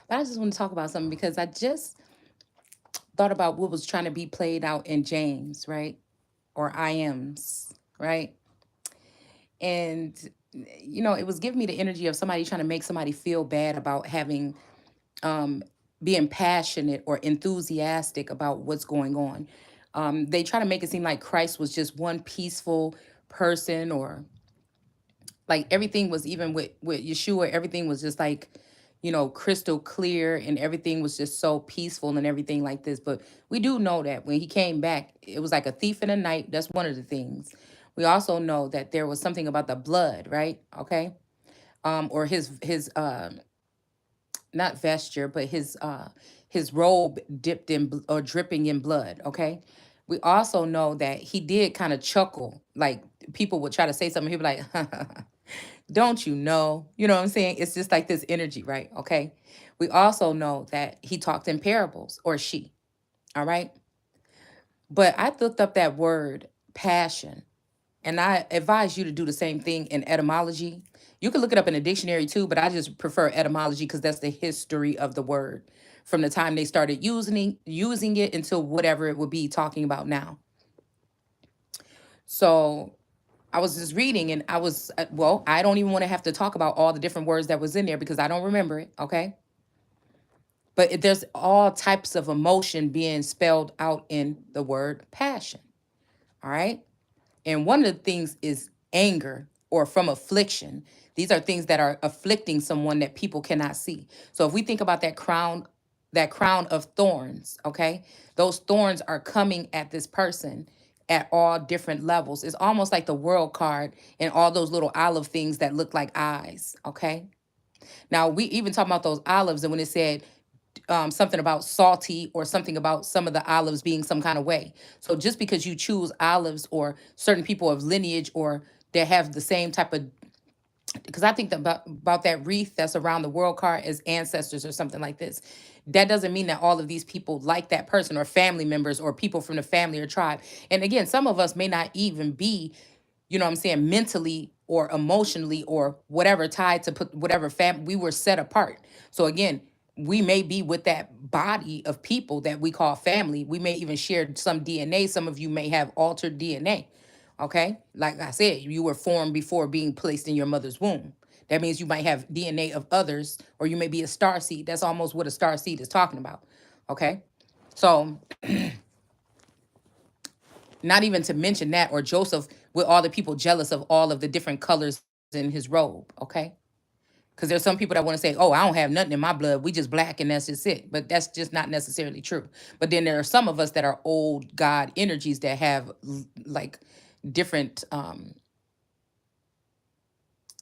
But I just want to talk about something because I just thought about what was trying to be played out in James, right? Or IMs, right? And it was giving me the energy of somebody trying to make somebody feel bad about having being passionate or enthusiastic about what's going on. They try to make it seem like Christ was just one peaceful person, or like everything was, even with Yeshua, everything was just like, crystal clear, and everything was just so peaceful and everything like this. But we do know that when he came back, it was like a thief in the night. That's one of the things. We also know that there was something about the blood, right? Okay. Or his not vesture, but his robe dipped in or dripping in blood. Okay. We also know that he did kind of chuckle, like people would try to say something, he'd be like, don't you know? You know what I'm saying? It's just like this energy, right? Okay. We also know that he talked in parables, or she. All right. But I looked up that word passion, and I advise you to do the same thing in etymology. You can look it up in a dictionary too, but I just prefer etymology because that's the history of the word from the time they started using it until whatever it would be talking about now. So I was just reading, and I was well, I don't even want to have to talk about all the different words that was in there because I don't remember it, okay? But there's all types of emotion being spelled out in the word passion, all right? And one of the things is anger or from affliction. These are things that are afflicting someone that people cannot see. So if we think about that crown of thorns, okay? Those thorns are coming at this person at all different levels. It's almost like the world card and all those little olive things that look like eyes, okay? Now, we even talk about those olives, and when it said something about salty or something about some of the olives being some kind of way. So just because you choose olives or certain people of lineage or that have the same type of, because I think about that wreath that's around the world card as ancestors or something like this. That doesn't mean that all of these people like that person or family members or people from the family or tribe. And again, some of us may not even be, what I'm saying, mentally or emotionally or whatever tied to put whatever we were set apart. So again, we may be with that body of people that we call family. We may even share some DNA. Some of you may have altered DNA. Okay. Like I said, you were formed before being placed in your mother's womb. That means you might have DNA of others, or you may be a star seed. That's almost what a star seed is talking about. Okay. So, not even to mention that, or Joseph with all the people jealous of all of the different colors in his robe. Okay. Because there's some people that want to say, oh, I don't have nothing in my blood. We just black and that's just it. But that's just not necessarily true. But then there are some of us that are old God energies that have like different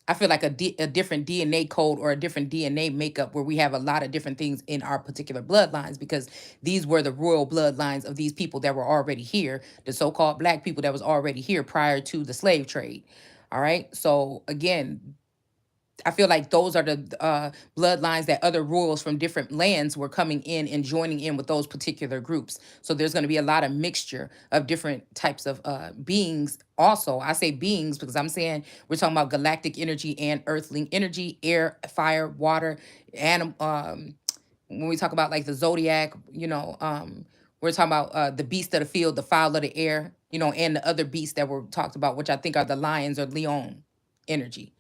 I feel like a different DNA code or a different DNA makeup where we have a lot of different things in our particular bloodlines because these were the royal bloodlines of these people that were already here, the so-called black people that was already here prior to the slave trade. All right. So again, I feel like those are the bloodlines that other royals from different lands were coming in and joining in with those particular groups. So there's going to be a lot of mixture of different types of beings. Also, I say beings because I'm saying we're talking about galactic energy and earthling energy, air, fire, water, and when we talk about like the zodiac, we're talking about the beast of the field, the fowl of the air, and the other beasts that were talked about, which I think are the lions or leon energy,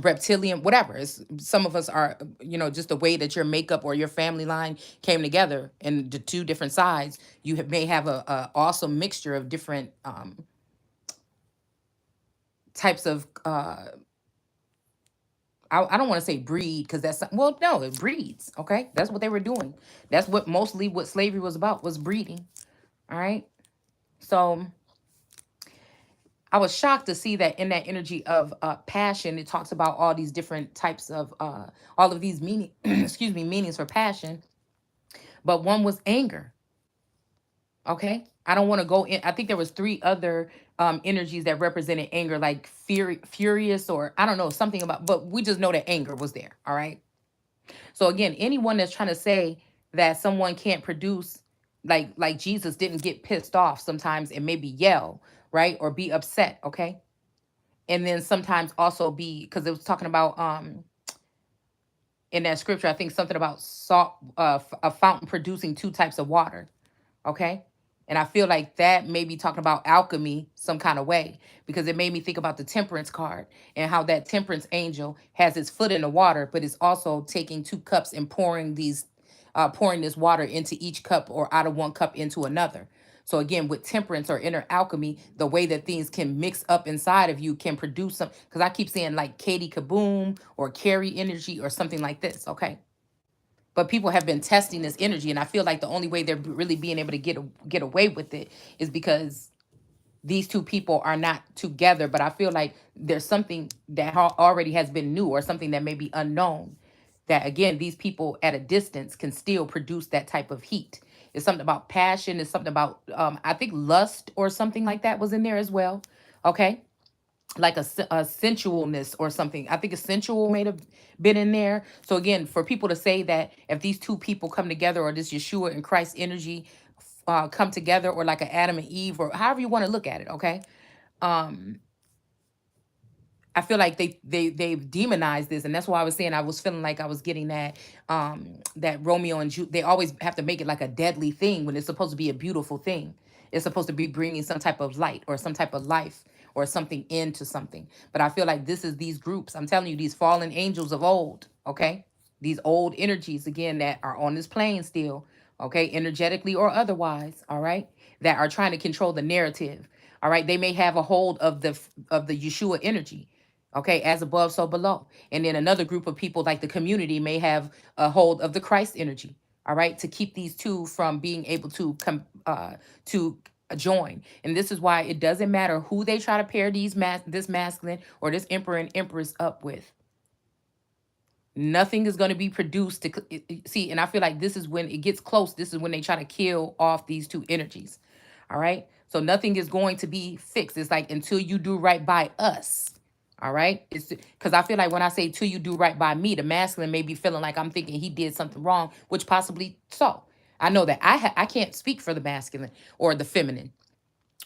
reptilian, whatever. It's, some of us are, just the way that your makeup or your family line came together and the two different sides, may have a awesome mixture of different types of I don't want to say breed because that's, well, no, it breeds. Okay, that's what they were doing. That's what mostly what slavery was about, was breeding. All right. So I was shocked to see that in that energy of passion, it talks about all these different types of all of these meaning, excuse me, meanings for passion. But one was anger. Okay, I don't want to go in. I think there was three other energies that represented anger, like furious, or I don't know, something about. But we just know that anger was there. All right. So again, anyone that's trying to say that someone can't produce, like Jesus didn't get pissed off sometimes and maybe yell, right, or be upset. Okay, and then sometimes also be, because it was talking about in that scripture, I think something about salt, a fountain producing two types of water. Okay. And I feel like that may be talking about alchemy some kind of way, because it made me think about the temperance card and how that temperance angel has its foot in the water, but is also taking two cups and pouring this water into each cup, or out of one cup into another. So again, with temperance or inner alchemy, the way that things can mix up inside of you can produce some. Because I keep saying like Katie Kaboom or Carrie energy or something like this. Okay, but people have been testing this energy, and I feel like the only way they're really being able to get away with it is because these two people are not together. But I feel like there's something that already has been new, or something that may be unknown, that again these people at a distance can still produce that type of heat. It's something about passion. It's something about I think lust or something like that was in there as well. Okay, like a sensualness or something. I think a sensual may have been in there. So again, for people to say that if these two people come together, or this Yeshua and Christ energy come together, or like an Adam and Eve, or however you want to look at it, okay? Um, I feel like they've demonized this, and that's why I was saying I was feeling like I was getting that Romeo and they always have to make it like a deadly thing when it's supposed to be a beautiful thing. It's supposed to be bringing some type of light or some type of life or something into something. But I feel like this is these groups. I'm telling you, these fallen angels of old. Okay, these old energies again that are on this plane still. Okay, energetically or otherwise. All right, that are trying to control the narrative. All right, they may have a hold of the Yeshua energy, okay, as above so below. And then another group of people like the community may have a hold of the Christ energy, all right, to keep these two from being able to come to join. And this is why it doesn't matter who they try to pair this masculine or this emperor and empress up with. Nothing is going to be produced to see. And I feel like this is when it gets close. This is when they try to kill off these two energies. All right, so nothing is going to be fixed. It's like until you do right by us. All right, it's because I feel like when I say till you do right by me, the masculine may be feeling like I'm thinking he did something wrong, which possibly so. I know that I can't speak for the masculine or the feminine,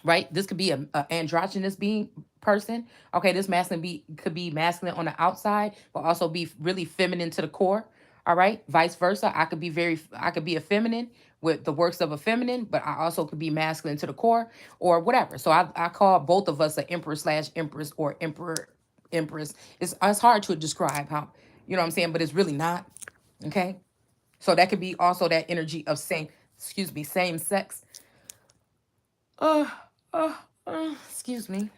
right? This could be a androgynous being person. Okay, this masculine could be masculine on the outside, but also be really feminine to the core. All right, vice versa. I could be a feminine with the works of a feminine, but I also could be masculine to the core or whatever. So I call both of us an emperor slash empress or emperor empress. It's hard to describe how, you know what I'm saying, but it's really not. Okay, so that could be also that energy of same sex. Uh, excuse me.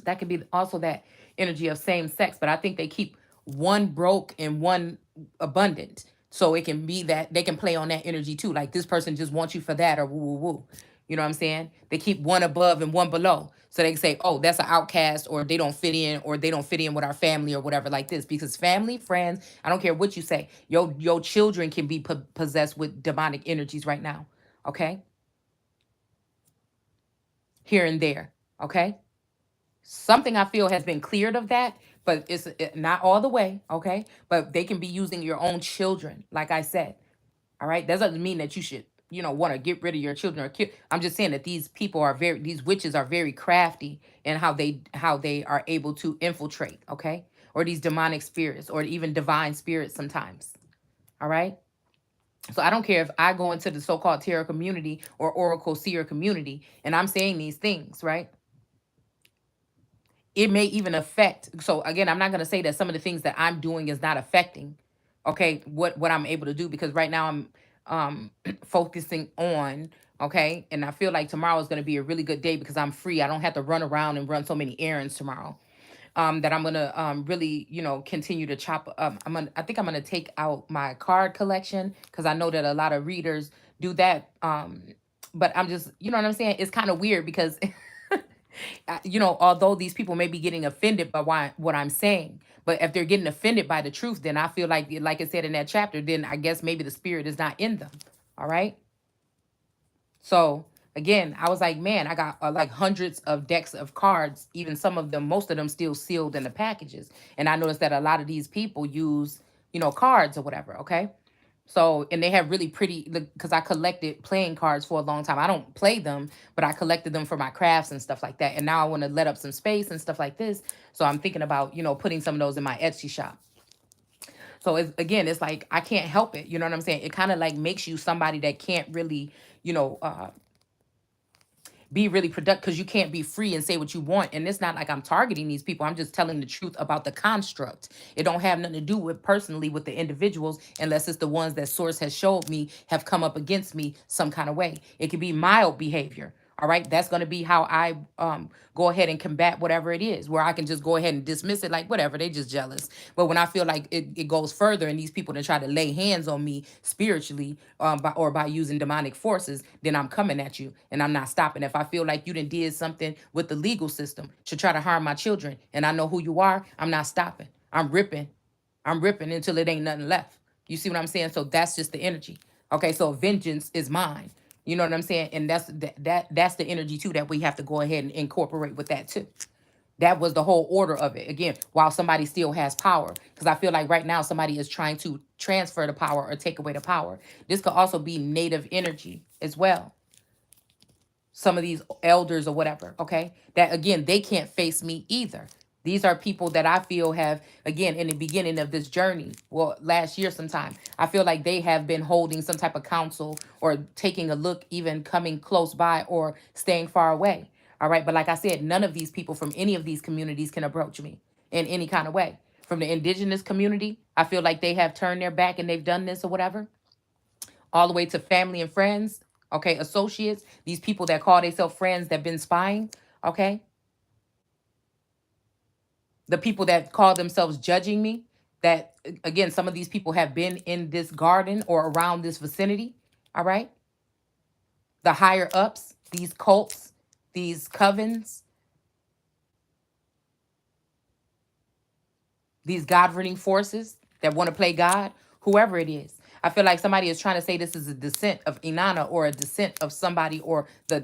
That could be also that energy of same sex, but I think they keep one broke and one abundant. So it can be that they can play on that energy too. Like this person just wants you for that or woo woo woo. You know what I'm saying? They keep one above and one below. So they can say, oh, that's an outcast, or they don't fit in, or they don't fit in with our family or whatever like this. Because family, friends, I don't care what you say, your children can be possessed with demonic energies right now. Okay? Here and there. Okay? Something I feel has been cleared of that, but not all the way, okay? But they can be using your own children, like I said. All right, that doesn't mean that you should, want to get rid of your children or kill. I'm just saying that these witches are very crafty in how they are able to infiltrate, okay? Or these demonic spirits, or even divine spirits sometimes. All right. So I don't care if I go into the so-called tarot community or oracle seer community and I'm saying these things, right? It may even affect. So again, I'm not going to say that some of the things that I'm doing is not affecting, okay, what I'm able to do, because right now I'm focusing on, okay, and I feel like tomorrow is going to be a really good day because I'm free. I don't have to run around and run so many errands tomorrow. That I'm gonna really, continue to chop. I think I'm gonna take out my card collection because I know that a lot of readers do that. But I'm just, you know what I'm saying? It's kind of weird because although these people may be getting offended by what I'm saying, but if they're getting offended by the truth, then I feel like it said in that chapter, then I guess maybe the spirit is not in them. All right. So again, I was like, man, I got like hundreds of decks of cards, even some of them, most of them still sealed in the packages. And I noticed that a lot of these people use, cards or whatever. Okay. So, and they have really pretty, because I collected playing cards for a long time. I don't play them, but I collected them for my crafts and stuff like that. And now I want to let up some space and stuff like this. So I'm thinking about, putting some of those in my Etsy shop. So it's, again, it's like I can't help it. You know what I'm saying? It kind of like makes you somebody that can't really, you know, be really productive, because you can't be free and say what you want. And it's not like I'm targeting these people. I'm just telling the truth about the construct. It don't have nothing to do with personally with the individuals, unless it's the ones that source has showed me have come up against me some kind of way. It could be mild behavior. All right, that's going to be how I go ahead and combat whatever it is, where I can just go ahead and dismiss it like whatever, they just jealous. But when I feel like it goes further and these people that try to lay hands on me spiritually, by using demonic forces, then I'm coming at you and I'm not stopping. If I feel like you done did something with the legal system to try to harm my children and I know who you are, I'm not stopping. I'm ripping until it ain't nothing left. You see what I'm saying? So that's just the energy. Okay, so vengeance is mine. You know what I'm saying? And that's the energy too that we have to go ahead and incorporate with that too. That was the whole order of it. Again, while somebody still has power, because I feel like right now somebody is trying to transfer the power or take away the power. This could also be native energy as well. Some of these elders or whatever, okay? That again, they can't face me either. These are people that I feel have, again, in the beginning of this journey, well, last year sometime, I feel like they have been holding some type of counsel or taking a look, even coming close by or staying far away. All right. But like I said, none of these people from any of these communities can approach me in any kind of way. From the indigenous community, I feel like they have turned their back and they've done this or whatever, all the way to family and friends, okay, associates, these people that call themselves friends that been spying, okay, the people that call themselves judging me, that again, some of these people have been in this garden or around this vicinity, all right, the higher ups, these cults, these covens, these governing forces that want to play God, whoever it is. I feel like somebody is trying to say this is a descent of Inanna or a descent of somebody or the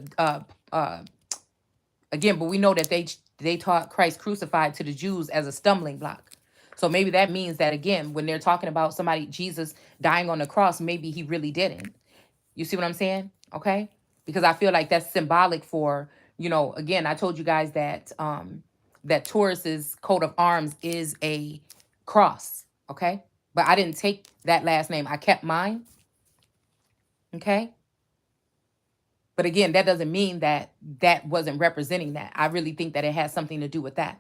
again, but we know that they taught Christ crucified to the Jews as a stumbling block. So maybe that means that again, when they're talking about somebody, Jesus dying on the cross, maybe he really didn't. You see what I'm saying? Okay? Because I feel like that's symbolic for, again, I told you guys that that Taurus's coat of arms is a cross, okay? But I didn't take that last name. I kept mine, okay? But again, that doesn't mean that that wasn't representing that. I really think that it has something to do with that.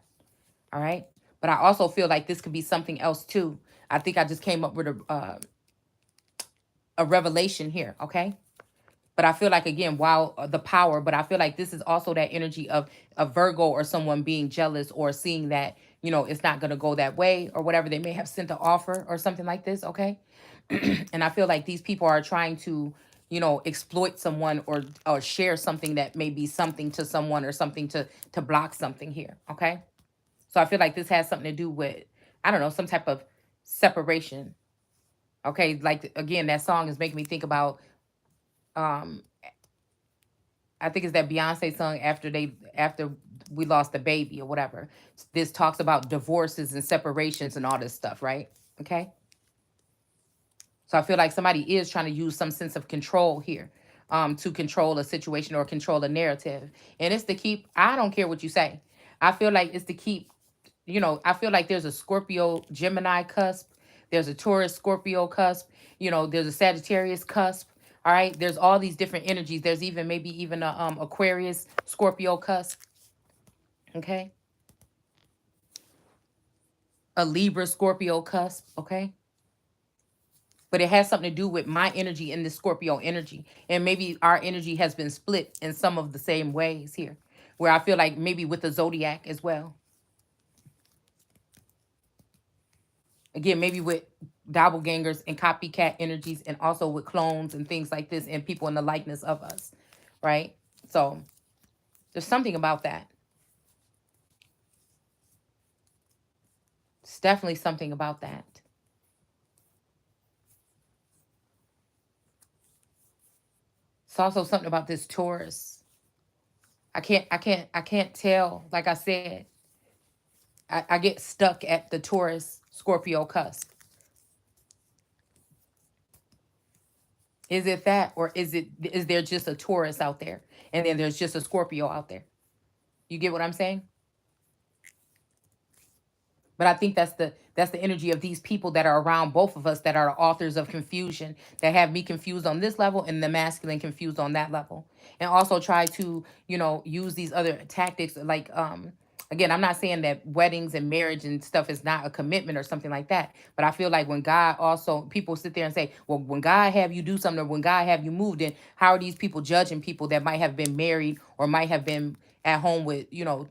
All right. But I also feel like this could be something else too. I think I just came up with a revelation here. Okay. But I feel like, again, while the power, but I feel like this is also that energy of a Virgo or someone being jealous or seeing that, it's not going to go that way or whatever. They may have sent an offer or something like this. Okay. And I feel like these people are trying to, exploit someone or share something that may be something to someone or something to block something here. Okay. So I feel like this has something to do with, I don't know, some type of separation. Okay. Like, again, that song is making me think about, um, I think it's that Beyonce song after we lost the baby or whatever. This talks about divorces and separations and all this stuff, right? Okay. So I feel like somebody is trying to use some sense of control here, to control a situation or control a narrative. And it's to keep, I don't care what you say. I feel like it's to keep, I feel like there's a Scorpio Gemini cusp. There's a Taurus Scorpio cusp. There's a Sagittarius cusp. All right. There's all these different energies. There's even maybe even a Aquarius Scorpio cusp. Okay. A Libra Scorpio cusp. Okay. But it has something to do with my energy and the Scorpio energy. And maybe our energy has been split in some of the same ways here, where I feel like maybe with the zodiac as well. Again, maybe with doppelgangers and copycat energies, and also with clones and things like this, and people in the likeness of us, right? So there's something about that. It's definitely something about that. It's also something about this Taurus. I can't tell. Like I said, I get stuck at the Taurus Scorpio cusp. Is it that, or is there just a Taurus out there, and then there's just a Scorpio out there? You get what I'm saying? But I think that's the energy of these people that are around both of us, that are authors of confusion, that have me confused on this level and the masculine confused on that level. And also try to, use these other tactics like, again, I'm not saying that weddings and marriage and stuff is not a commitment or something like that. But I feel like when God also, people sit there and say, well, when God have you do something, or when God have you move, then how are these people judging people that might have been married or might have been at home with,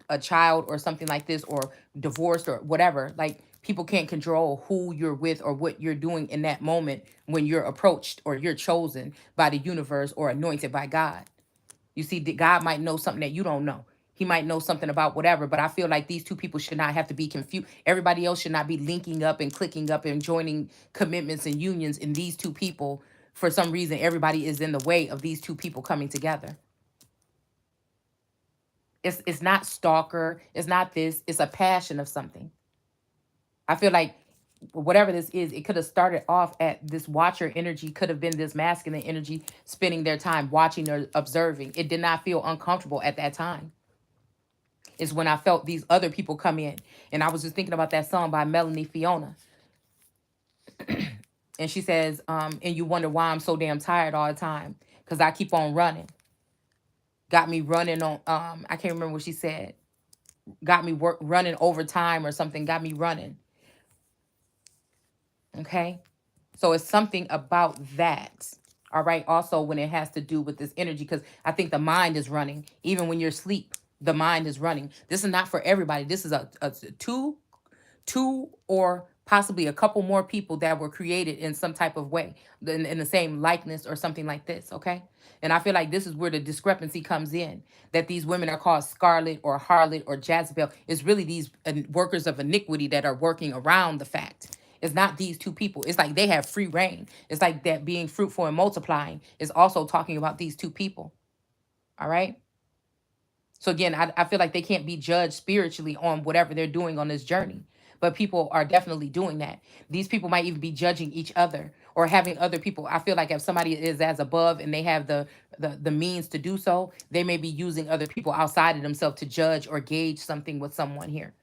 a child or something like this, or divorced or whatever? Like, people can't control who you're with or what you're doing in that moment when you're approached or you're chosen by the universe or anointed by God. You see, God might know something that you don't know. He might know something about whatever, but I feel like these two people should not have to be confused. Everybody else should not be linking up and clicking up and joining commitments and unions in these two people. For some reason, everybody is in the way of these two people coming together. It's not stalker. It's not this. It's a passion of something. I feel like whatever this is, it could have started off at this watcher energy, could have been this masculine energy spending their time watching or observing. It did not feel uncomfortable at that time. Is when I felt these other people come in. And I was just thinking about that song by Melanie Fiona. And she says, and you wonder why I'm so damn tired all the time. Because I keep on running. Got me running on, I can't remember what she said. Got me running overtime or something. Got me running. Okay. So it's something about that. All right. Also, when it has to do with this energy, because I think the mind is running. Even when you're asleep, the mind is running. This is not for everybody. This is a two or possibly a couple more people that were created in some type of way, in the same likeness or something like this. Okay. And I feel like this is where the discrepancy comes in, that these women are called Scarlet or Harlot or Jezebel. It's really these workers of iniquity that are working around the fact. It's not these two people. It's like they have free reign. It's like that being fruitful and multiplying is also talking about these two people. All right. So again, I feel like they can't be judged spiritually on whatever they're doing on this journey. But people are definitely doing that. These people might even be judging each other or having other people. I feel like if somebody is as above and they have the means to do so, they may be using other people outside of themselves to judge or gauge something with someone here.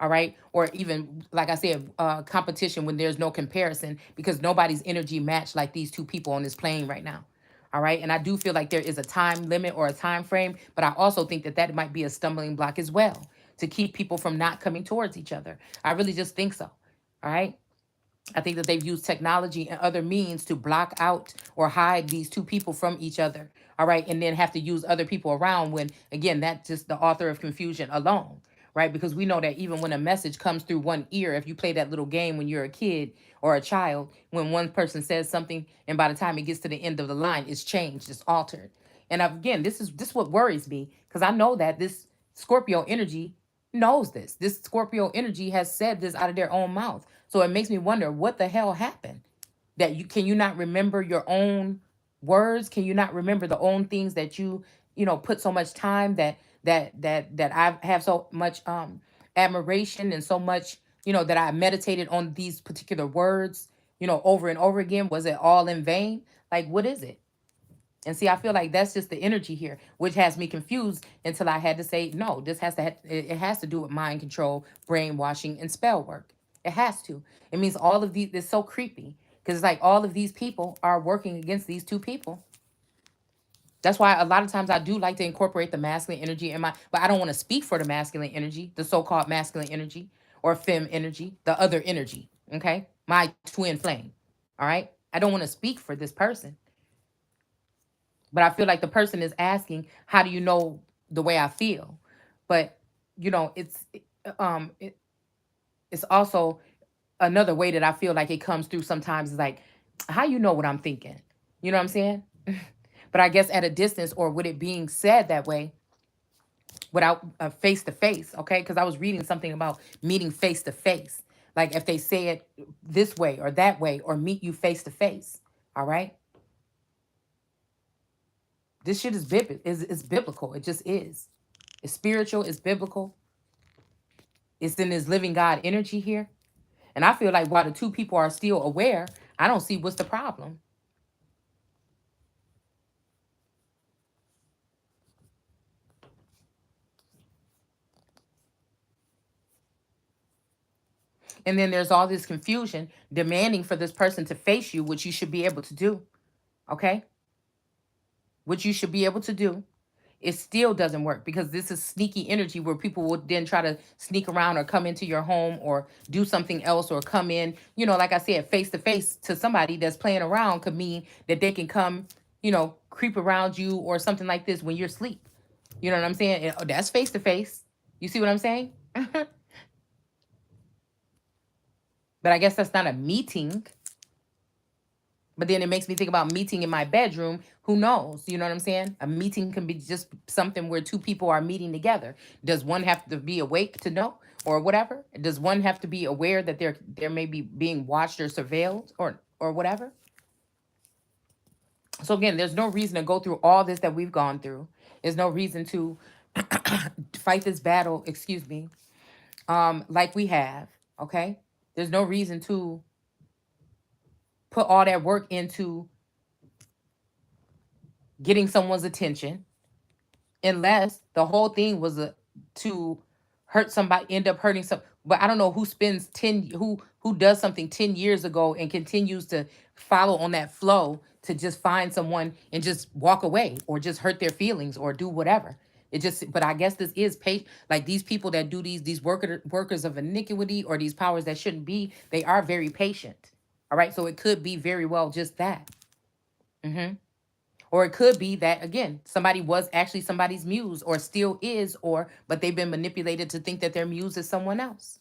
All right. Or even, like I said, competition when there's no comparison, because nobody's energy matched like these two people on this plane right now. All right. And I do feel like there is a time limit or a time frame, but I also think that that might be a stumbling block as well to keep people from not coming towards each other. I really just think so. All right. I think that they've used technology and other means to block out or hide these two people from each other. All right. And then have to use other people around when, again, that's just the author of confusion alone. Right. Because we know that even when a message comes through one ear, if you play that little game when you're a kid or a child, when one person says something and by the time it gets to the end of the line, it's changed, it's altered. And again, this is what worries me, because I know that this Scorpio energy knows this. This Scorpio energy has said this out of their own mouth. So it makes me wonder what the hell happened. That you not remember your own words? Can you not remember the own things that put so much time, that I have so much admiration and so much, that I meditated on these particular words, over and over again? Was it all in vain? Like, what is it? And see, I feel like that's just the energy here, which has me confused until I had to say, no, this it has to do with mind control, brainwashing, and spell work. It has to. It means all of these, it's so creepy because it's like all of these people are working against these two people. That's why a lot of times I do like to incorporate the masculine energy in but I don't want to speak for the masculine energy, the so-called masculine energy or fem energy, the other energy. Okay. My twin flame. All right. I don't want to speak for this person. But I feel like the person is asking, how do you know the way I feel? But um it, it's also another way that I feel like it comes through sometimes, is like, how you know what I'm thinking? You know what I'm saying? But I guess at a distance, or with it being said that way, without face to face, okay? Because I was reading something about meeting face to face. Like if they say it this way or that way, or meet you face to face. All right. This shit is biblical. It just is. It's spiritual, it's biblical. It's in this living God energy here. And I feel like while the two people are still aware, I don't see what's the problem. And then there's all this confusion demanding for this person to face you, which you should be able to do. Okay? Which you should be able to do. It still doesn't work because this is sneaky energy where people would then try to sneak around or come into your home or do something else or come in, like I said, face to face to somebody that's playing around could mean that they can come, creep around you or something like this when you're asleep. You know what I'm saying? That's face to face. You see what I'm saying? But I guess that's not a meeting. But then it makes me think about meeting in my bedroom. Who knows? You know what I'm saying? A meeting can be just something where two people are meeting together. Does one have to be awake to know or whatever? Does one have to be aware that they're maybe being watched or surveilled or whatever? So again, there's no reason to go through all this that we've gone through. There's no reason to fight this battle, excuse me, like we have, okay? There's no reason to put all that work into getting someone's attention unless the whole thing was to hurt somebody, end up hurting some. But I don't know who spends 10 who does something 10 years ago and continues to follow on that flow to just find someone and just walk away or just hurt their feelings or do whatever. It just, but I guess this is like these people that do these workers of iniquity or these powers that shouldn't be, they are very patient. All right, so it could be very well just that. Mm-hmm. Or it could be that again, somebody was actually somebody's muse or still is, or but they've been manipulated to think that their muse is someone else.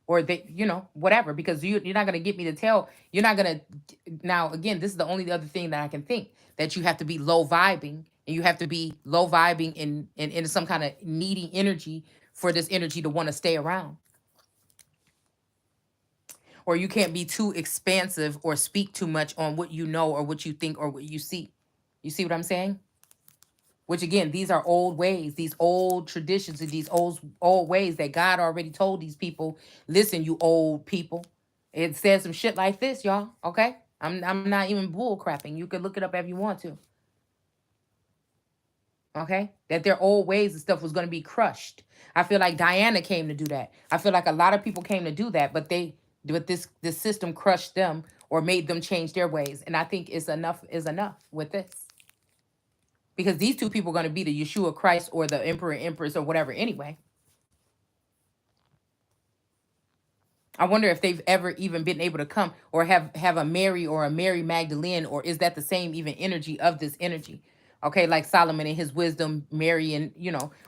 Or they, whatever, because you're not gonna get me to tell, you're not gonna now again, this is the only other thing that I can think that you have to be low vibing and you have to be low vibing in some kind of needy energy for this energy to want to stay around. Or you can't be too expansive or speak too much on what you know or what you think or what you see. You see what I'm saying? Which again, these are old ways, these old traditions, and these old ways that God already told these people. Listen, you old people. It says some shit like this, y'all. Okay, I'm not even bull crapping. You could look it up if you want to. Okay, that their old ways and stuff was going to be crushed. I feel like Diana came to do that. I feel like a lot of people came to do that, but this system crushed them or made them change their ways. And I think enough is enough with this. Because these two people are going to be the Yeshua Christ or the Emperor, Empress, or whatever anyway. I wonder if they've ever even been able to come or have a Mary or a Mary Magdalene, or is that the same even energy of this energy? Okay, like Solomon and his wisdom, Mary and,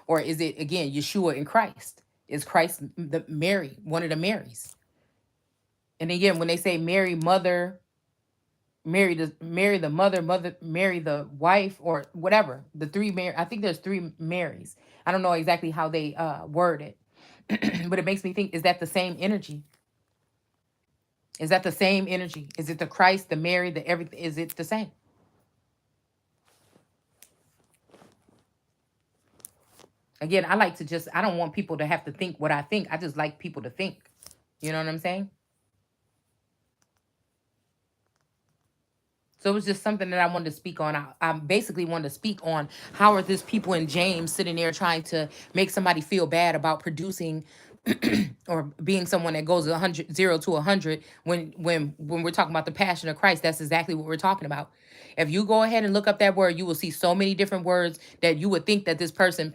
or is it again Yeshua and Christ? Is Christ the Mary, one of the Marys? And again, when they say Mary, mother, Mary the mother, Mary the wife, or whatever. The three Mary, I think there's three Marys. I don't know exactly how they word it. But it makes me think, is that the same energy? Is that the same energy? Is it the Christ, the Mary, the everything? Is it the same? Again, I don't want people to have to think what I think. I just like people to think. You know what I'm saying? So it was just something that I wanted to speak on. I basically wanted to speak on how are these people in James sitting there trying to make somebody feel bad about producing or being someone that goes 0 to 100 when we're talking about the passion of Christ. That's exactly what we're talking about. If you go ahead and look up that word, you will see so many different words that you would think that this person,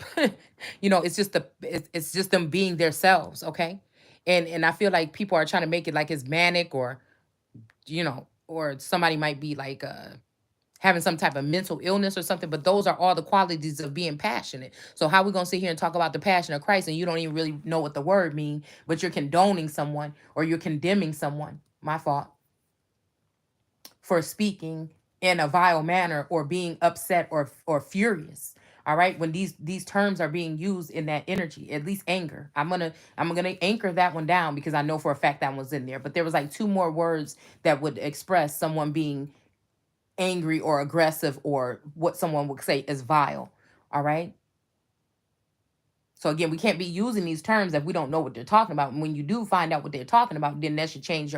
it's just them being themselves, okay? And I feel like people are trying to make it like it's manic or somebody might be like having some type of mental illness or something, but those are all the qualities of being passionate. So how we gonna sit here and talk about the passion of Christ and you don't even really know what the word mean, but you're condoning someone or you're condemning someone, my fault, for speaking in a vile manner or being upset or furious. All right, when these terms are being used in that energy, at least anger, I'm gonna anchor that one down because I know for a fact that was in there. But there was like two more words that would express someone being angry or aggressive or what someone would say is vile. All right. So again, we can't be using these terms if we don't know what they're talking about. And when you do find out what they're talking about, then that should change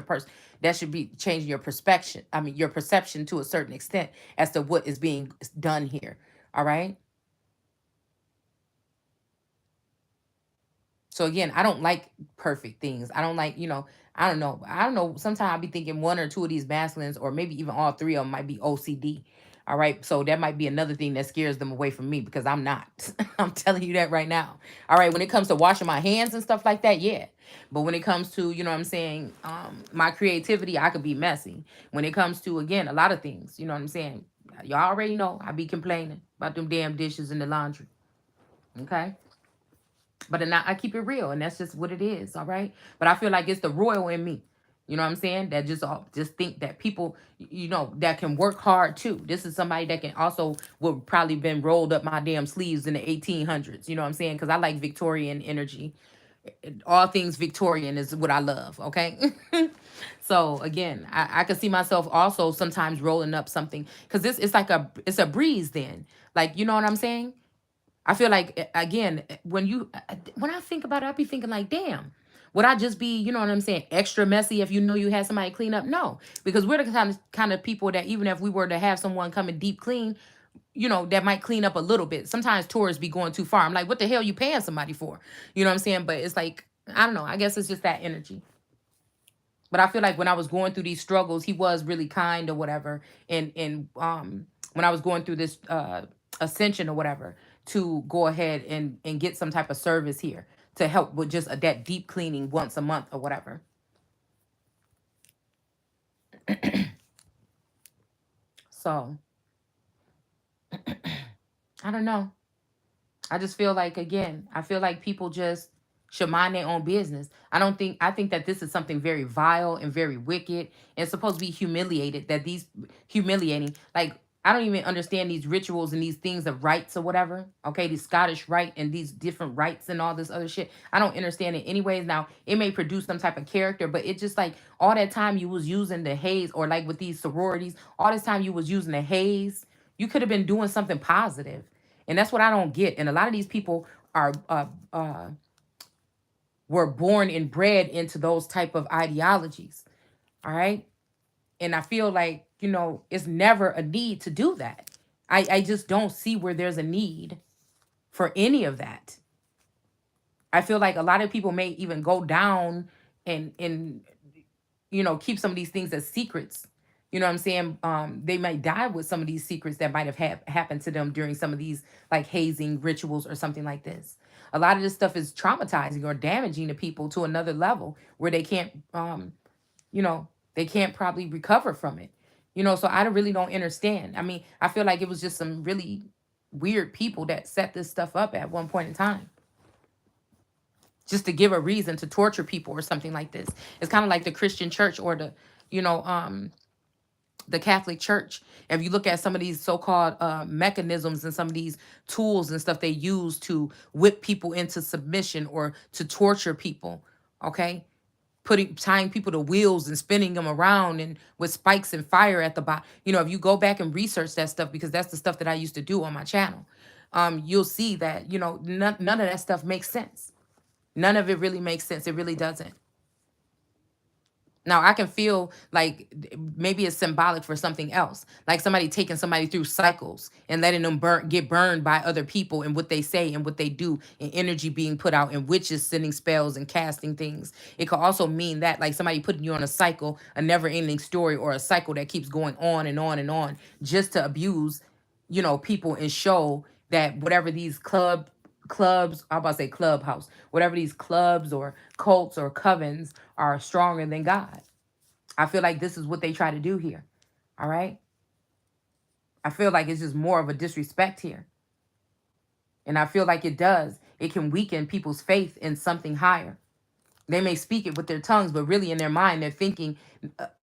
that should be changing your perspective. I mean, your perception to a certain extent as to what is being done here. All right. So again, I don't like perfect things. I don't like, I don't know. I don't know. Sometimes I'll be thinking one or two of these masculines, or maybe even all three of them, might be OCD. All right. So that might be another thing that scares them away from me, because I'm not. I'm telling you that right now. All right. When it comes to washing my hands and stuff like that, yeah. But when it comes to, you know what I'm saying, my creativity, I could be messy. When it comes to, again, a lot of things, you know what I'm saying? Y'all already know I be complaining about them damn dishes in the laundry. Okay. But then I keep it real, and that's just what it is, all right? But I feel like it's the royal in me. You know what I'm saying? That just think that people, that can work hard too. This is somebody that can also would probably been rolled up my damn sleeves in the 1800s. You know what I'm saying? Because I like Victorian energy. All things Victorian is what I love. Okay. So again, I can see myself also sometimes rolling up something, because it's like it's a breeze then. Like, you know what I'm saying? I feel like, again, when I think about it, I be thinking like, damn, would I just be, you know what I'm saying, extra messy if you know you had somebody clean up? No, because we're the kind of people that, even if we were to have someone come and deep clean, that might clean up a little bit. Sometimes tourists be going too far. I'm like, what the hell you paying somebody for? You know what I'm saying? But it's like, I don't know. I guess it's just that energy. But I feel like when I was going through these struggles, he was really kind or whatever. And when I was going through this ascension or whatever, to go ahead and get some type of service here to help with just that deep cleaning once a month or whatever. So I don't know. I just feel like, again, I feel like people just should mind their own business. I think that this is something very vile and very wicked, and supposed to be humiliated. That these humiliating, like, I don't even understand these rituals and these things of rites or whatever. Okay, the Scottish rite and these different rites and all this other shit. I don't understand it anyways. Now it may produce some type of character, but it just like all that time you was using the haze, or like with these sororities, all this time you was using the haze, you could have been doing something positive. And that's what I don't get. And a lot of these people are were born and bred into those type of ideologies. All right. And I feel like, it's never a need to do that. I just don't see where there's a need for any of that. I feel like a lot of people may even go down and keep some of these things as secrets. You know what I'm saying? They might die with some of these secrets that might have happened to them during some of these like hazing rituals or something like this. A lot of this stuff is traumatizing or damaging to people to another level where they can't, you know, they can't probably recover from it. So I really don't understand. I mean, I feel like it was just some really weird people that set this stuff up at one point in time, just to give a reason to torture people or something like this. It's kind of like the Christian church, or you know, um, the Catholic Church. If you look at some of these so-called mechanisms and some of these tools and stuff they use to whip people into submission or to torture people, okay? Tying people to wheels and spinning them around and with spikes and fire at the bottom. If you go back and research that stuff, because that's the stuff that I used to do on my channel, you'll see that, none of that stuff makes sense. None of it really makes sense. It really doesn't. Now I can feel like maybe it's symbolic for something else, like somebody taking somebody through cycles and letting them get burned by other people and what they say and what they do, and energy being put out, and witches sending spells and casting things. It could also mean that, like, somebody putting you on a cycle, a never-ending story, or a cycle that keeps going on and on and on, just to abuse, people, and show that whatever these clubs, I'm about to say clubhouse, whatever these clubs or cults or covens are stronger than God. I feel like this is what they try to do here. All right. I feel like it's just more of a disrespect here. And I feel like it can weaken people's faith in something higher. They may speak it with their tongues, but really in their mind, they're thinking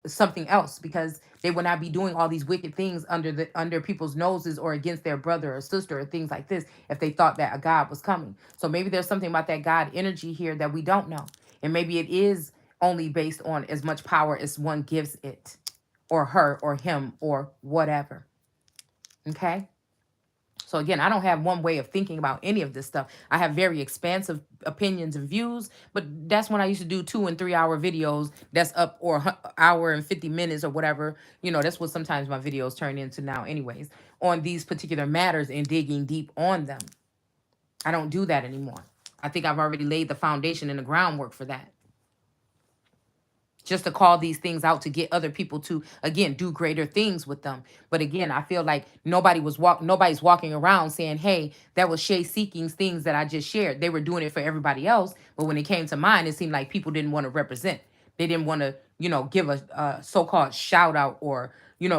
something else, because they would not be doing all these wicked things under people's noses or against their brother or sister or things like this if they thought that a God was coming. So maybe there's something about that God energy here that we don't know. And maybe it is only based on as much power as one gives it, or her or him or whatever. Okay? So again, I don't have one way of thinking about any of this stuff. I have very expansive opinions and views, but that's when I used to do 2 and 3 hour videos that's up, or hour and 50 minutes or whatever. That's what sometimes my videos turn into now anyways, on these particular matters and digging deep on them. I don't do that anymore. I think I've already laid the foundation and the groundwork for that. Just to call these things out to get other people to again do greater things with them. But again, I feel like nobody's walking around saying, hey, that was Shay Seeking's things that I just shared. They were doing it for everybody else, but when it came to mine, it seemed like people didn't want to represent. They didn't want to, give a so-called shout out or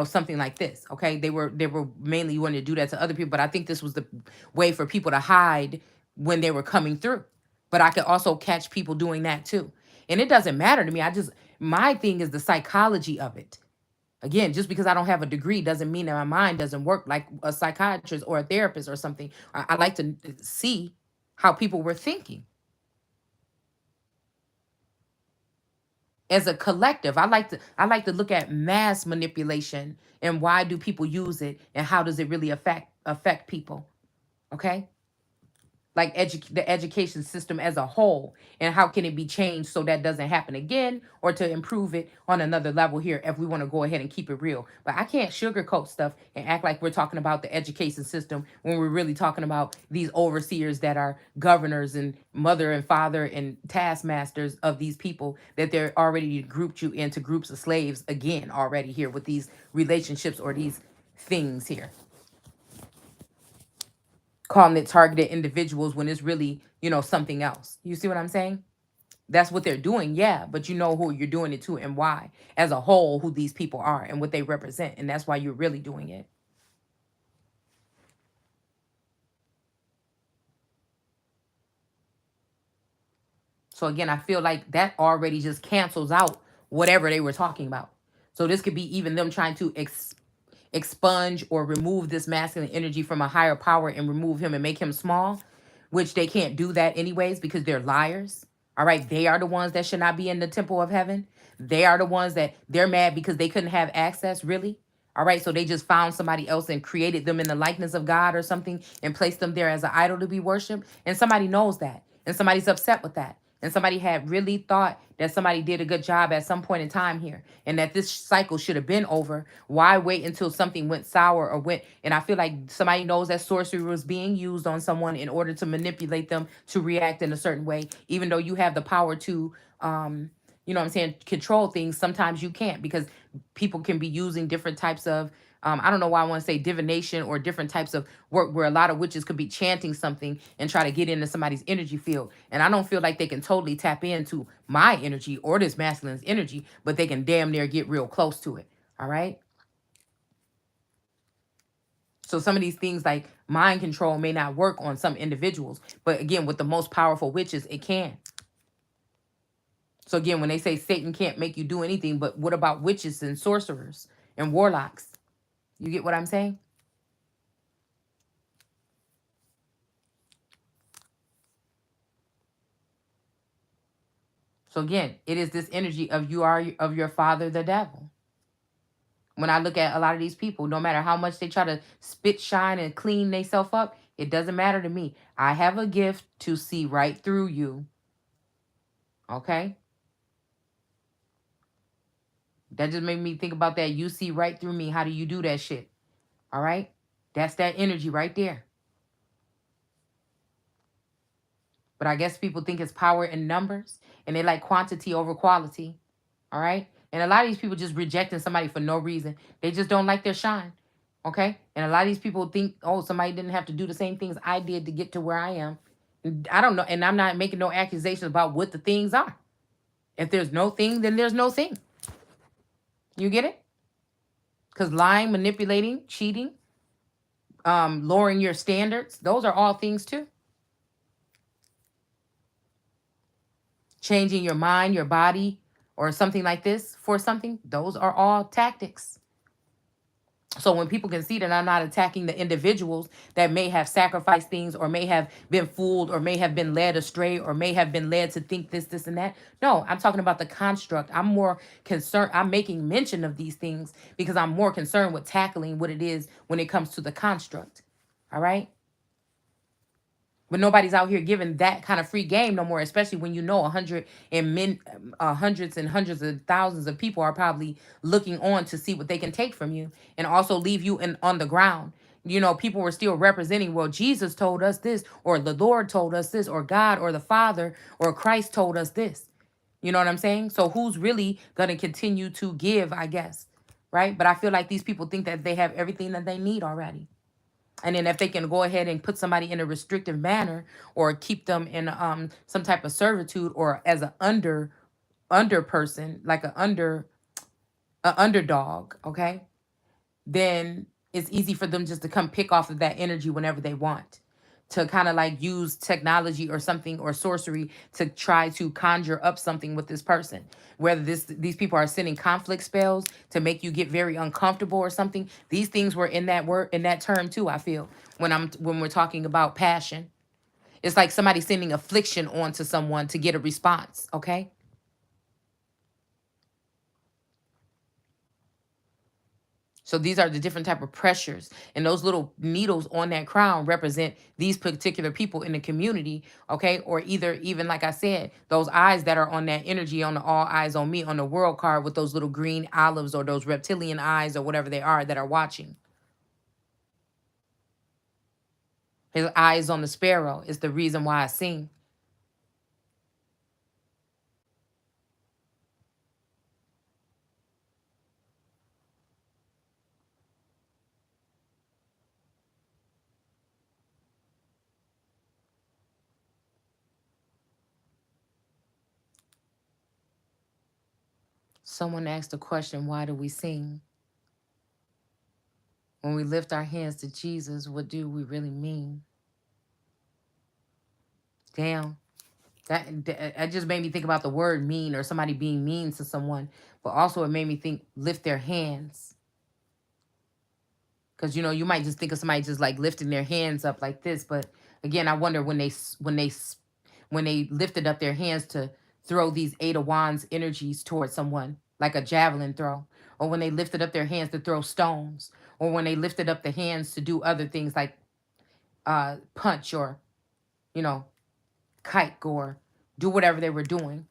something like this. Okay, they were mainly wanting to do that to other people, but I think this was the way for people to hide when they were coming through. But I could also catch people doing that too. And it doesn't matter to me. My thing is the psychology of it. Again, just because I don't have a degree doesn't mean that my mind doesn't work like a psychiatrist or a therapist or something. I like to see how people were thinking as a collective. I like to look at mass manipulation and why do people use it and how does it really affect people. Okay? Like the education system as a whole, and how can it be changed so that doesn't happen again, or to improve it on another level here if we want to go ahead and keep it real. But I can't sugarcoat stuff and act like we're talking about the education system when we're really talking about these overseers that are governors and mother and father and taskmasters of these people, that they're already grouped you into groups of slaves again already here with these relationships or these things here, calling it targeted individuals when it's really, something else. You see what I'm saying? That's what they're doing, yeah, but you know who you're doing it to and why, as a whole, who these people are and what they represent. And that's why you're really doing it. So again, I feel like that already just cancels out whatever they were talking about. So this could be even them trying to expunge or remove this masculine energy from a higher power and remove him and make him small, which they can't do that anyways because they're liars. All right, they are the ones that should not be in the temple of heaven. They are the ones that they're mad because they couldn't have access, really. All right, so they just found somebody else and created them in the likeness of God or something and placed them there as an idol to be worshipped. And somebody knows that. And somebody's upset with that. And somebody had really thought that somebody did a good job at some point in time here and that this cycle should have been over. Why wait until something went sour or went? And I feel like somebody knows that sorcery was being used on someone in order to manipulate them to react in a certain way, even though you have the power to, control things. Sometimes you can't because people can be using different types of I don't know why I want to say divination or different types of work where a lot of witches could be chanting something and try to get into somebody's energy field. And I don't feel like they can totally tap into my energy or this masculine's energy, but they can damn near get real close to it. All right. So some of these things like mind control may not work on some individuals, but again, with the most powerful witches, it can. So again, when they say Satan can't make you do anything, but what about witches and sorcerers and warlocks? You get what I'm saying? So again, it is this energy of you are of your father, the devil. When I look at a lot of these people, no matter how much they try to spit, shine, and clean themselves up, it doesn't matter to me. I have a gift to see right through you. Okay? That just made me think about that. You see right through me. How do you do that shit? All right? That's that energy right there. But I guess people think it's power in numbers and they like quantity over quality. All right. And a lot of these people just rejecting somebody for no reason. They just don't like their shine. Okay. And a lot of these people think, oh, somebody didn't have to do the same things I did to get to where I am. I don't know. And I'm not making no accusations about what the things are. If there's no thing, then there's no thing. You get it? Because lying, manipulating, cheating, lowering your standards, those are all things too. Changing your mind, your body, or something like this for something, those are all tactics. So when people can see that I'm not attacking the individuals that may have sacrificed things or may have been fooled or may have been led astray or may have been led to think this, and that. No, I'm talking about the construct. I'm more concerned. I'm making mention of these things because I'm more concerned with tackling what it is when it comes to the construct. All right. But nobody's out here giving that kind of free game no more, especially when you know hundreds and hundreds of thousands of people are probably looking on to see what they can take from you and also leave you on the ground. People were still representing, well, Jesus told us this, or the Lord told us this, or God, or the Father, or Christ told us this. You know what I'm saying? So who's really going to continue to give, I guess, right? But I feel like these people think that they have everything that they need already. And then if they can go ahead and put somebody in a restrictive manner, or keep them in some type of servitude, or as an under person, like a underdog, okay? Then it's easy for them just to come pick off of that energy whenever they want, to kind of like use technology or something, or sorcery, to try to conjure up something with this person. Whether these people are sending conflict spells to make you get very uncomfortable or something. These things were in that word, in that term too, I feel, when we're talking about passion. It's like somebody sending affliction onto someone to get a response, okay? So these are the different type of pressures, and those little needles on that crown represent these particular people in the community, okay? Or either, even like I said, those eyes that are on that energy, on the all eyes on me, on the world card, with those little green olives, or those reptilian eyes, or whatever they are that are watching. His eyes on the sparrow is the reason why I sing. Someone asked the question, why do we sing? When we lift our hands to Jesus, what do we really mean? Damn. That just made me think about the word mean, or somebody being mean to someone. But also it made me think, lift their hands. Because, you might just think of somebody just like lifting their hands up like this. But again, I wonder when they lifted up their hands to throw these Eight of Wands energies towards someone, like a javelin throw, or when they lifted up their hands to throw stones, or when they lifted up the hands to do other things like punch, or, you know, kite, or do whatever they were doing.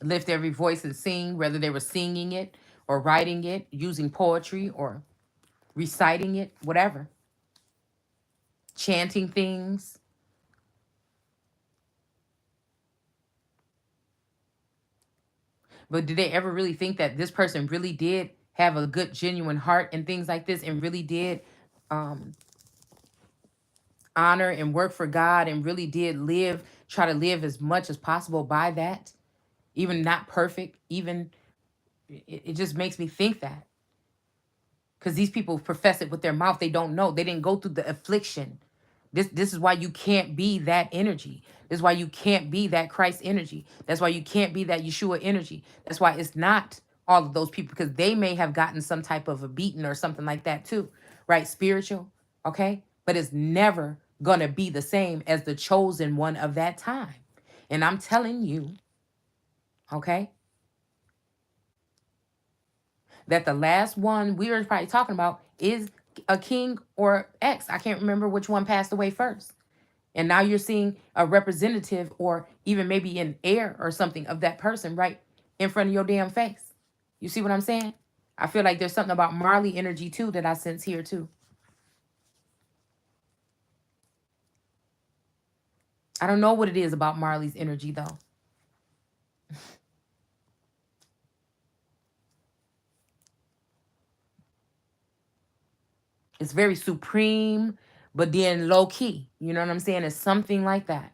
Lift every voice and sing, whether they were singing it, or writing it, using poetry, or reciting it, whatever. Chanting things. But did they ever really think that this person really did have a good, genuine heart and things like this, and really did um, honor and work for God, and really did try to live as much as possible by that? Even not perfect, even, it just makes me think that. Because these people profess it with their mouth. They don't know. They didn't go through the affliction. This is why you can't be that energy. This is why you can't be that Christ energy. That's why you can't be that Yeshua energy. That's why it's not all of those people, because they may have gotten some type of a beating or something like that too, right? Spiritual, okay? But it's never gonna be the same as the chosen one of that time. And I'm telling you, okay, that the last one we were probably talking about is a king or ex. I can't remember which one passed away first. And now you're seeing a representative, or even maybe an heir or something of that person right in front of your damn face. You see what I'm saying? I feel like there's something about Marley energy too that I sense here too. I don't know what it is about Marley's energy though. It's very supreme, but then low key. You know what I'm saying? It's something like that.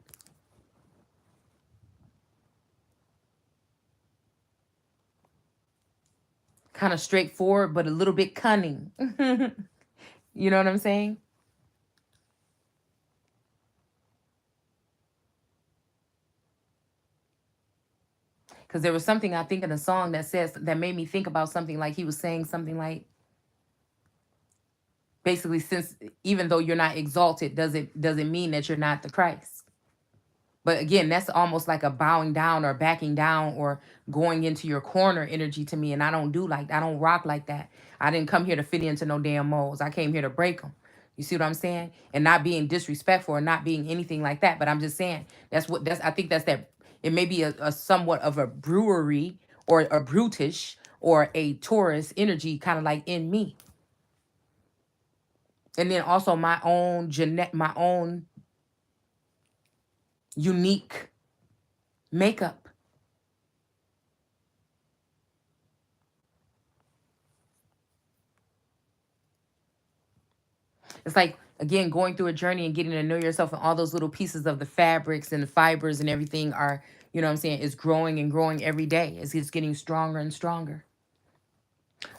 Kind of straightforward, but a little bit cunning. You know what I'm saying? Because there was something, I think, in a song that made me think about something, like he was saying something like, basically, since even though you're not exalted, doesn't mean that you're not the Christ. But again, that's almost like a bowing down, or backing down, or going into your corner energy to me. And I don't rock like that. I didn't come here to fit into no damn molds. I came here to break them. You see what I'm saying? And not being disrespectful, or not being anything like that. But I'm just saying, I think that's that. It may be a somewhat of a brewery or a brutish or a Taurus energy, kind of like in me. And then also my own my own unique makeup. It's like, again, going through a journey and getting to know yourself, and all those little pieces of the fabrics and the fibers and everything are, you know what I'm saying, is growing and growing every day as it's getting stronger and stronger.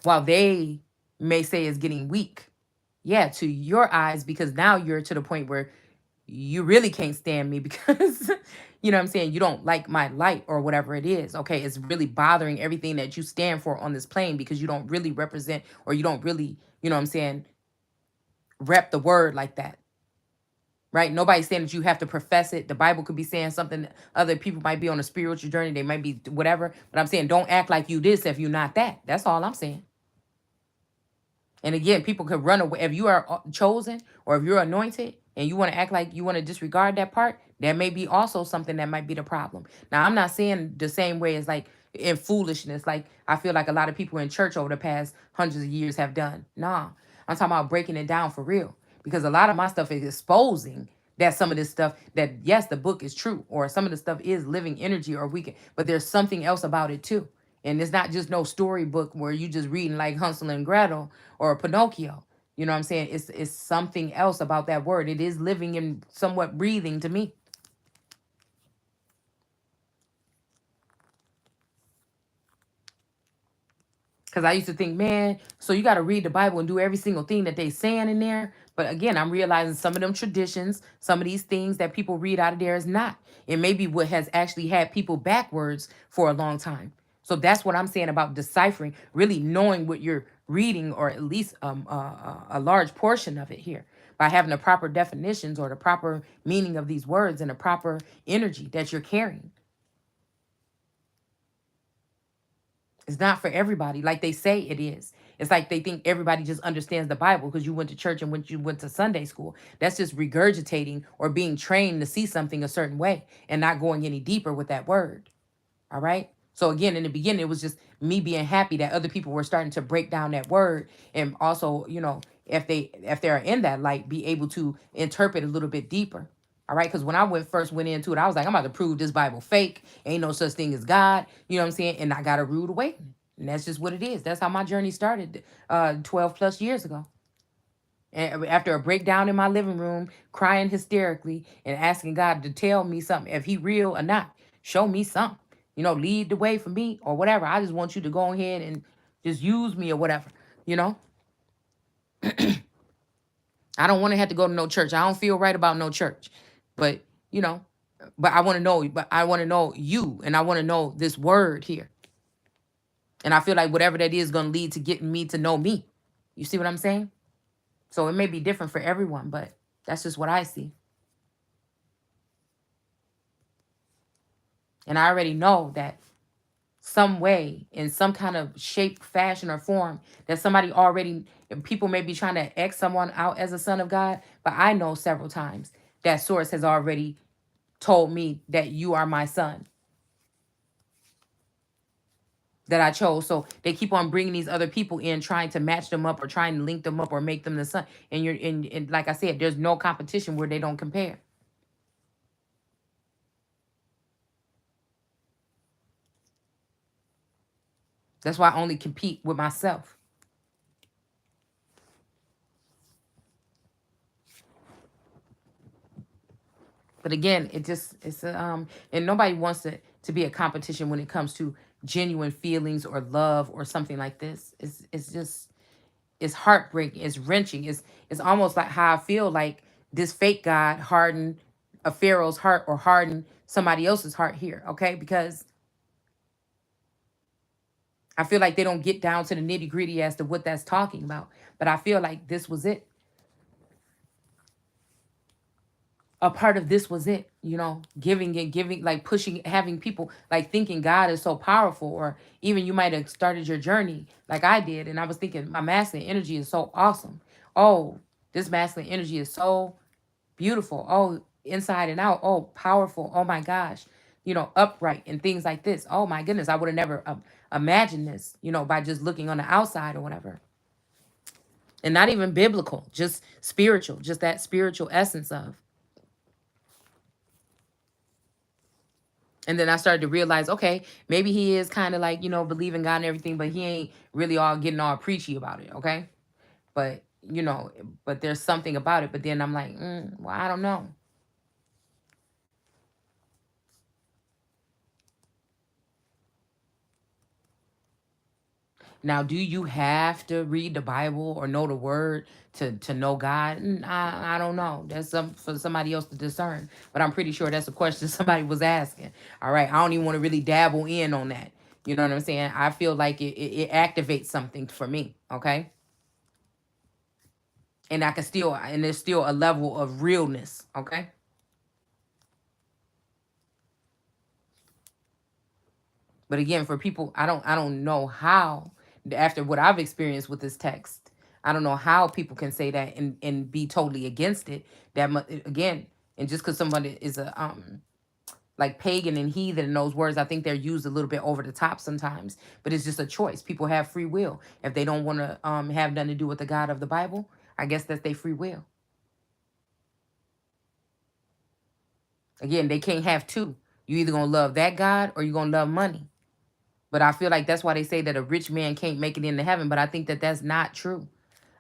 While they may say it's getting weak. Yeah, to your eyes, because now you're to the point where you really can't stand me because you know what I'm saying, you don't like my light or whatever it is. Okay, it's really bothering everything that you stand for on this plane, because you don't really represent, or you don't really, you know what I'm saying, rep the word like that. Right? Nobody's saying that you have to profess it. The Bible could be saying something. Other people might be on a spiritual journey. They might be whatever. But I'm saying, don't act like you this if you're not that. That's all I'm saying. And again, people could run away. If you are chosen, or if you're anointed and you want to act like you want to disregard that part, that may be also something that might be the problem. Now, I'm not saying the same way as like in foolishness, like I feel like a lot of people in church over the past hundreds of years have done. Nah, I'm talking about breaking it down for real. Because a lot of my stuff is exposing that some of this stuff, that yes, the book is true, or some of the stuff is living energy or weekend, but there's something else about it too. And it's not just no storybook where you just reading like Hansel and Gretel or Pinocchio. You know what I'm saying? It's something else about that word. It is living and somewhat breathing to me. Because I used to think, man, so you got to read the Bible and do every single thing that they saying in there. But again, I'm realizing some of them traditions, some of these things that people read out of there is not. It may be what has actually had people backwards for a long time. So that's what I'm saying about deciphering, really knowing what you're reading, or at least a large portion of it here, by having the proper definitions or the proper meaning of these words and the proper energy that you're carrying. It's not for everybody like they say it is. It's like they think everybody just understands the Bible because you went to church and when you went to Sunday school. That's just regurgitating or being trained to see something a certain way and not going any deeper with that word. All right. So again, in the beginning, it was just me being happy that other people were starting to break down that word, and also, you know, if they're in that light, be able to interpret a little bit deeper. All right, because when I first went into it, I was like, I'm about to prove this Bible fake. Ain't no such thing as God. You know what I'm saying? And I got a rude awakening, and that's just what it is. That's how my journey started, 12 plus years ago. And after a breakdown in my living room, crying hysterically and asking God to tell me something, if he real or not, show me something. You know, lead the way for me or whatever. I just want you to go ahead and just use me or whatever. You know, I don't want to have to go to no church. I don't feel right about no church. But, you know, but I want to know, but I want to know you, and I want to know this word here. And I feel like whatever that is going to lead to getting me to know me. You see what I'm saying? So it may be different for everyone, but that's just what I see. And I already know that some way, in some kind of shape, fashion, or form, that somebody already, people may be trying to X someone out as a son of God, but I know several times that source has already told me that you are my son that I chose. So they keep on bringing these other people in, trying to match them up or trying to link them up or make them the son. And you're in, and like I said, there's no competition where they don't compare. That's why I only compete with myself. But again, it's a, and nobody wants to be a competition when it comes to genuine feelings or love or something like this. It's just, it's heartbreaking, it's wrenching. It's almost like how I feel like this fake God hardened a Pharaoh's heart or hardened somebody else's heart here, okay? Because I feel like they don't get down to the nitty-gritty as to what that's talking about. But I feel like this was it. A part of this was it, you know, giving and giving, like pushing, having people like thinking God is so powerful, or even you might have started your journey like I did, and I was thinking my masculine energy is so awesome. Oh, this masculine energy is so beautiful. Oh, inside and out. Oh, powerful. Oh my gosh. upright and things like this. Oh my goodness, I would have never imagined this, by just looking on the outside or whatever. And not even biblical, just spiritual, just that spiritual essence of. And then I started to realize, okay, maybe he is kind of like, believing God and everything, but he ain't really all getting all preachy about it, okay? But, but there's something about it. But then I'm like, well, I don't know. Now, do you have to read the Bible or know the word to know God? I don't know. That's for somebody else to discern. But I'm pretty sure that's a question somebody was asking. All right. I don't even want to really dabble in on that. You know what I'm saying? I feel like it activates something for me. Okay. And there's still a level of realness. Okay. But again, for people, I don't know how, after what I've experienced with this text, I don't know how people can say that and be totally against it. Again, and just because somebody is a like pagan and heathen and those words, I think they're used a little bit over the top sometimes. But it's just a choice. People have free will. If they don't want to have nothing to do with the God of the Bible, I guess that's their free will. Again, they can't have two. You either gonna love that God or you're gonna love money. But I feel like that's why they say that a rich man can't make it into heaven. But I think that that's not true.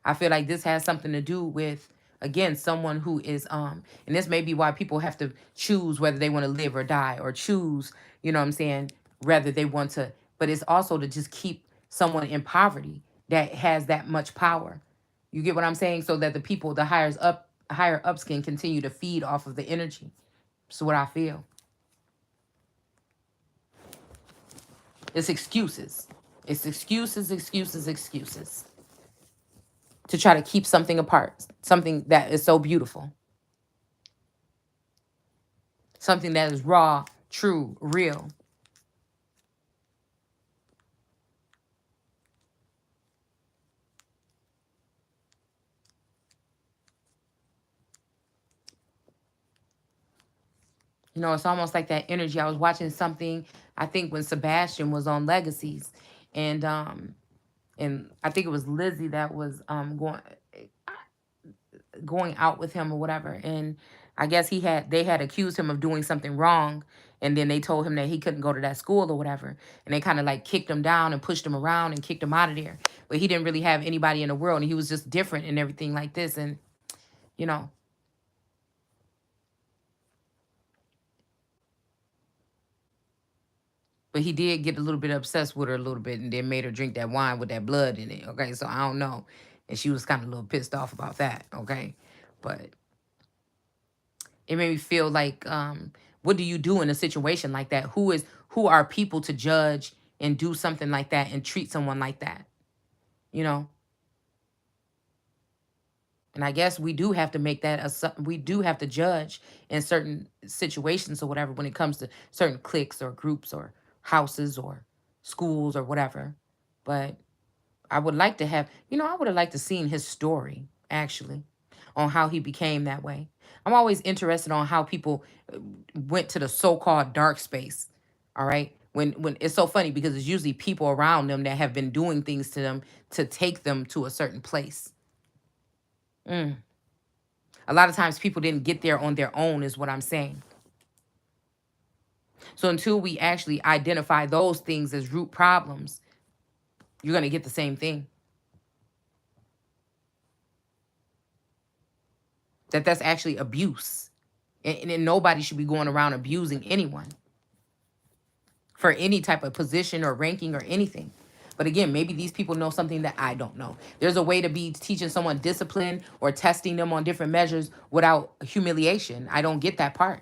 I feel like this has something to do with, again, someone who is and this may be why people have to choose whether they want to live or die, or choose, what I'm saying, whether they want to. But it's also to just keep someone in poverty that has that much power. You get what I'm saying? So that the people, the higher ups can continue to feed off of the energy. That's what I feel. It's excuses. It's excuses, excuses, excuses to try to keep something apart, something that is so beautiful, something that is raw, true, real. It's almost like that energy. I was watching something, I think when Sebastian was on Legacies, and I think it was Lizzie that was going out with him or whatever. And I guess they had accused him of doing something wrong. And then they told him that he couldn't go to that school or whatever. And they kind of like kicked him down and pushed him around and kicked him out of there. But he didn't really have anybody in the world. And he was just different and everything like this. And, you know, but he did get a little bit obsessed with her a little bit and then made her drink that wine with that blood in it. Okay. So I don't know. And she was kind of a little pissed off about that. Okay. But it made me feel like, what do you do in a situation like that? Who are people to judge and do something like that and treat someone like that? You know? And I guess we do have to make that we do have to judge in certain situations or whatever when it comes to certain cliques or groups or houses or schools or whatever. But I would like to have, I would have liked to seen his story actually on how he became that way. I'm always interested on how people went to the so-called dark space. All right. When it's so funny because it's usually people around them that have been doing things to them to take them to a certain place. Mm. A lot of times people didn't get there on their own, is what I'm saying. So until we actually identify those things as root problems, you're going to get the same thing. That's actually abuse. And nobody should be going around abusing anyone for any type of position or ranking or anything. But again, maybe these people know something that I don't know. There's a way to be teaching someone discipline or testing them on different measures without humiliation. I don't get that part.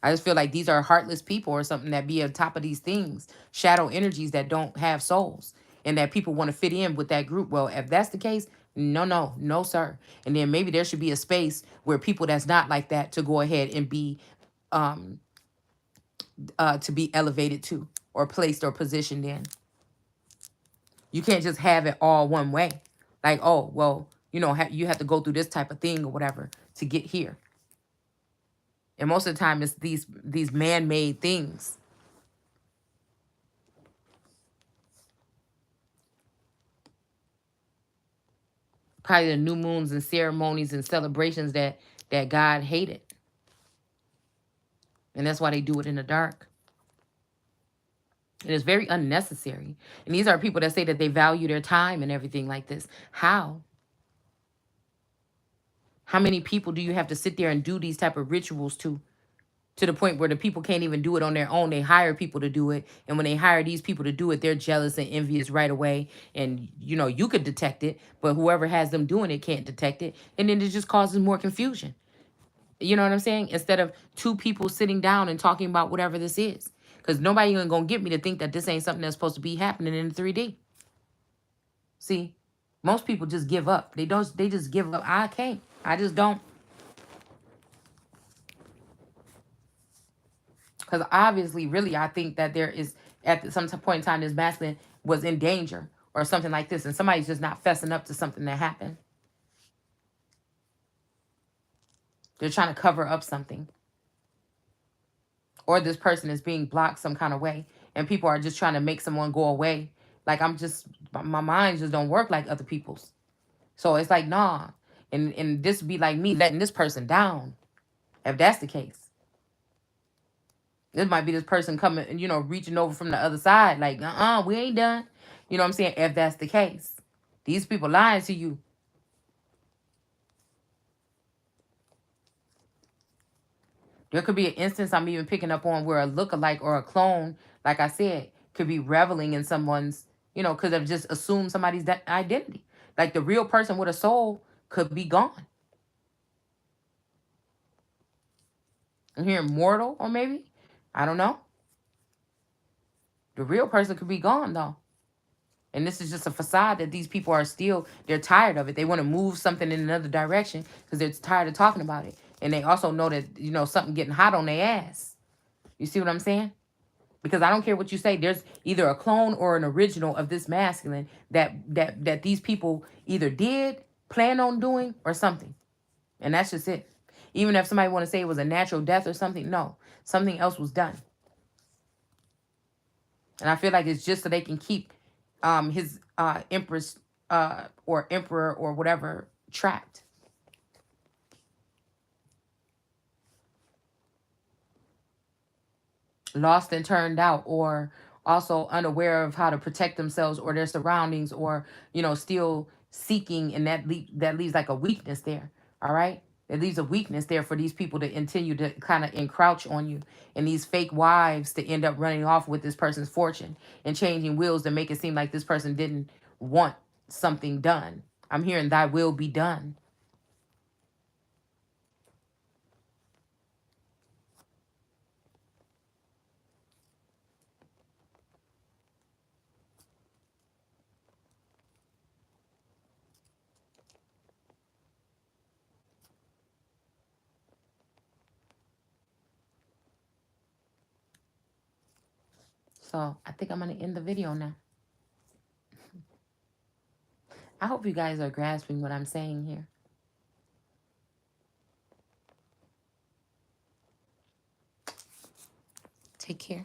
I just feel like these are heartless people or something that be on top of these things, shadow energies that don't have souls, and that people want to fit in with that group. Well, if that's the case, no, no, no, sir. And then maybe there should be a space where people that's not like that to go ahead and be um to be elevated to or placed or positioned in. You can't just have it all one way. Like, oh, well, you have to go through this type of thing or whatever to get here. And most of the time it's these man-made things. Probably the new moons and ceremonies and celebrations that God hated. And that's why they do it in the dark. And it's very unnecessary. And these are people that say that they value their time and everything like this. How? How many people do you have to sit there and do these type of rituals to the point where the people can't even do it on their own? They hire people to do it. And when they hire these people to do it, they're jealous and envious right away. And, you could detect it, but whoever has them doing it can't detect it. And then it just causes more confusion. You know what I'm saying? Instead of two people sitting down and talking about whatever this is. Because nobody even going to get me to think that this ain't something that's supposed to be happening in 3D. See, most people just give up. They just give up. I can't. I just don't. Because obviously, really, I think that there is, at some point in time, this masculine was in danger or something like this. And somebody's just not fessing up to something that happened. They're trying to cover up something. Or this person is being blocked some kind of way. And people are just trying to make someone go away. Like, my mind just don't work like other people's. So it's like, nah. And this would be like me letting this person down, if that's the case. This might be this person coming and, reaching over from the other side. Like, we ain't done. You know what I'm saying? If that's the case. These people lying to you. There could be an instance I'm even picking up on where a lookalike or a clone, like I said, could be reveling in someone's, because they've just assumed somebody's identity. Like the real person with a soul could be gone. I'm hearing mortal, or maybe. I don't know. The real person could be gone, though. And this is just a facade that these people are still, they're tired of it. They want to move something in another direction because they're tired of talking about it. And they also know that, something getting hot on their ass. You see what I'm saying? Because I don't care what you say. There's either a clone or an original of this masculine that these people either did, plan on doing, or something. And that's just it. Even if somebody want to say it was a natural death or something, no. Something else was done. And I feel like it's just so they can keep his empress or emperor or whatever trapped. Lost and turned out, or also unaware of how to protect themselves or their surroundings, or still seeking, and that leaves like a weakness there. All right, it leaves a weakness there for these people to continue to kind of encroach on you, and these fake wives to end up running off with this person's fortune and changing wills to make it seem like this person didn't want something done. I'm hearing thy will be done. So I think I'm going to end the video now. I hope you guys are grasping what I'm saying here. Take care.